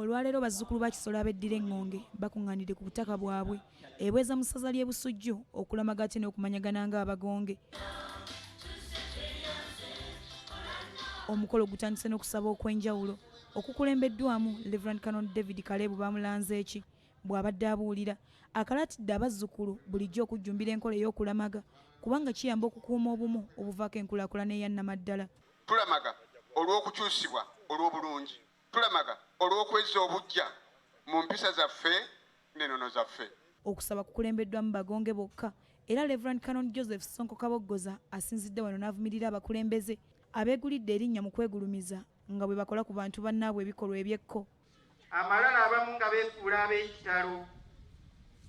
Olwaleero bazzukulu ba Kisolo abeddira engonge bakuŋŋaanidde ku butaka bwabwe ebweza mu ssaza ly'e Busujju okulamaga ate n'okumanyagana ng'abagonge. Omukolo gutandise n'okusaba okw'enjawulo okukulembeddwamu Reverend Canon David Kalebu bamulanze eki bw'abadde abuulira akalaatidde abazzukulu bulijjo okujjumbira enkola ey'okulamaga kubanga kiyamba okukuuma obumu obuvaako enkulaakulana eya nnamaddala. Tulamaga olw'okukyusibwa olw'obulungi, tulamaga olw'okwezza obuggya mu mpisa zaffe n'ennono zaffe. Okusaba kukulembeddwamu bagonge bokka era Reverend Canon Joseph Sonko Kaboggoza asinzidde wano n'avumirira abakulembeze abeegulidde erinnya mu kwegulumiza nga bwe bakola ku bantu bannaabwe ebikolwa ebyekko. Amalala abamu nga beefuula ab'ekitalo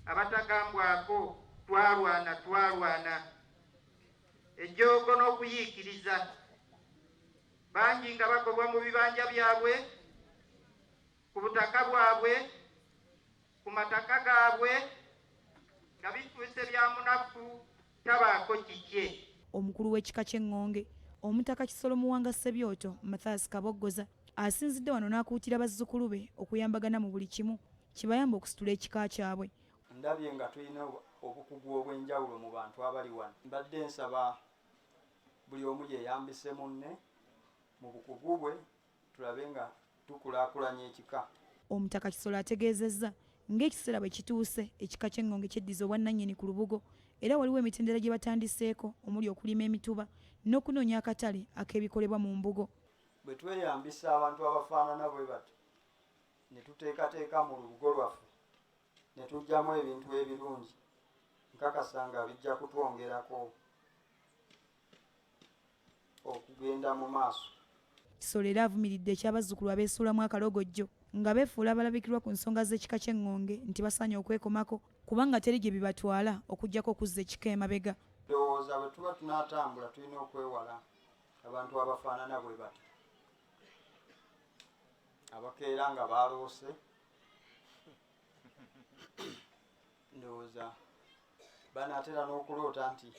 abatagambwako twalwana ejjoogo n'okuyiikiriza bangi nga bagobwa mu bibanja byabwe ku butaka bwabwe ku mataka gaabwe nga bituuse bya munafu tabaako kikye. Omukulu w'ekika ky'engonge Omutaka Kisolo Muwanga Ssebyoto Mathias Kaboggoza asinzidde wano n'akuutira bazzukulu be okuyambagana mu buli kimu kibayamba okusitula ekika kyabwe. Ndabye nga tulina obukugu obw'enjawulo mu bantu abali wano. Mbadde nsaba buli omu yeeyambise munne mu bukugu bwe tulabe nga tukulaakulanya ekika. Omutaka Kisolo ategeezezza ng'ekiseera bwe kituuse ekika ky'engonge kyeddiza obwannannyini ku lubugo era waliwo emitendera gye batandiseeko omuli okulima emituba n'okunoonya akatale ak'ebikolebwa mu mbugo. Bwe tweyambisa abantu abafaanana bwe bati ne tuteekateeka mu lubugo lwaffe ne tuggyamu ebintu ebirungi nkakasa nga bijja kutwongerako okugenda mu maaso. Kisolo era avumiridde ekyabazzukulu abeesuulamu akalogojjo nga beefuula abalabikirwa ku nsonga z'ekika ky'engonge nti basaanye okwekomako kubanga teri gye bibatwala okuggyako okuzza ekika emabega. Ndowooza bwe tuba tunaatambula tulina okwewala abantu abafaanana bwe bati abakeera nga baaloose. Ndowooza banaatera n'okuloota nti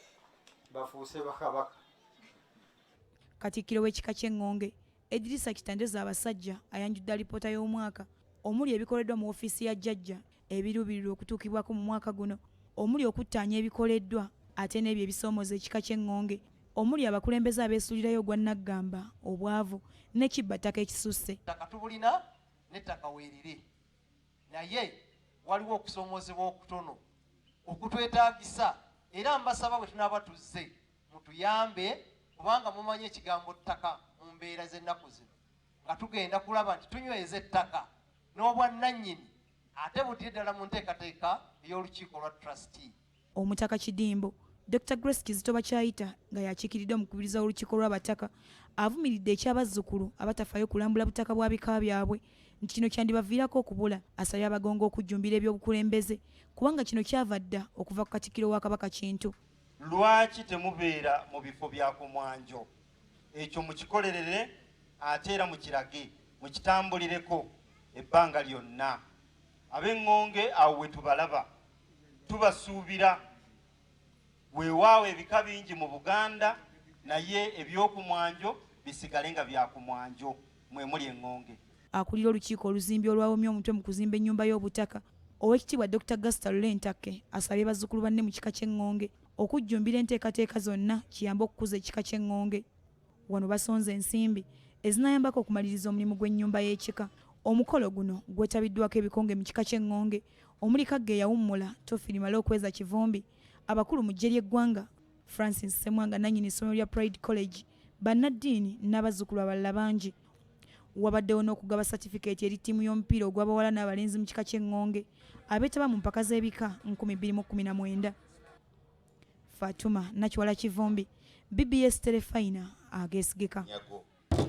bafuuse bakabaka. Katikkiro w'ekika ky'engonge Edrisa Kitandeza abasajja ayanjudde alipoota y'omwaka omuli ebikoleddwa mu ofiisi ya jjajja ebiruubirirwa okutuukibwako mu mwaka guno omuli okuttaanya ebikoleddwa ate n'ebyo ebisoomooza ekika ky'engonge omuli abakulembeze abeesuulirayo ogwa naggamba obwavu n'ekibbattaka ekisusse. Ttaka tubulina n'ettaka weerire naye waliwo okusoomozebwa okutono okutwetaagisa era mbasaba bwe tunaaba tuzze mutuyambe kubanga mumanyi ekigambo ttaka mu mbeera z'ennaku zino nga tugenda kulaba nti tunyweza ettaka n'obwannannyini ate butire ddala mu nteekateeka ey'olukiiko lwa trustee. Omutaka Kidimbo Dr. Grace Kizito Bakyayita nga yakiikiridde omukubiriza w'olukiiko lw'abataka avumiridde ekyabazzukulu abatafaayo kulambula butaka bwa bika byabwe nti kino kyandibaviirako okubula. Asabye abagongo okujjumbira ebyobukulembeze kubanga kino kyava dda okuva ku Katikkiro wa Kabaka Kintu. Lwaki temubeera mu bifo bya ku mwanjo? Ekyo mukikolerere ate era mukirage mukitambulireko ebbanga lyonna. Ab'engonge awo we tubalaba tubasuubira. Weewaawo ebika bingi mu Buganda naye eby'oku mwanjo bisigale nga bya ku mwanjo mwe muli engonge. Akulira olukiiko oluzimbi olwawomya omutwe mu kuzimba ennyumba y'obutaka Oweekitiibwa Dr. Gasita Lulentake asabye bazzukulu banne mu kika ky'engonge okujjumbira enteekateeka zonna kiyamba okukuza ekika ky'engonge. Wano basonze ensimbi ezinayambako okumaliriza omulimu gw'ennyumba y'ekika. Omukolo guno gwetabiddwako ebikonge mu kika ky'engonge omuli Kagge eyawummula Tofiri Male okweza Kivumbi, abakulu mu ggye ly'eggwanga Francis Semwanga nannyini essomero lya Pride College, bannaddiini n'abazzukulu abalala bangi. Wabaddewo n'okugaba satifikeeti eri ttiimu y'omupiira ogw'abawala n'abalenzi mu kika ky'engonge abeetaba mu mpaka z'ebika 2019. Fatuma Nakiwala Kivumbi, BBS Telefayina ageesigika.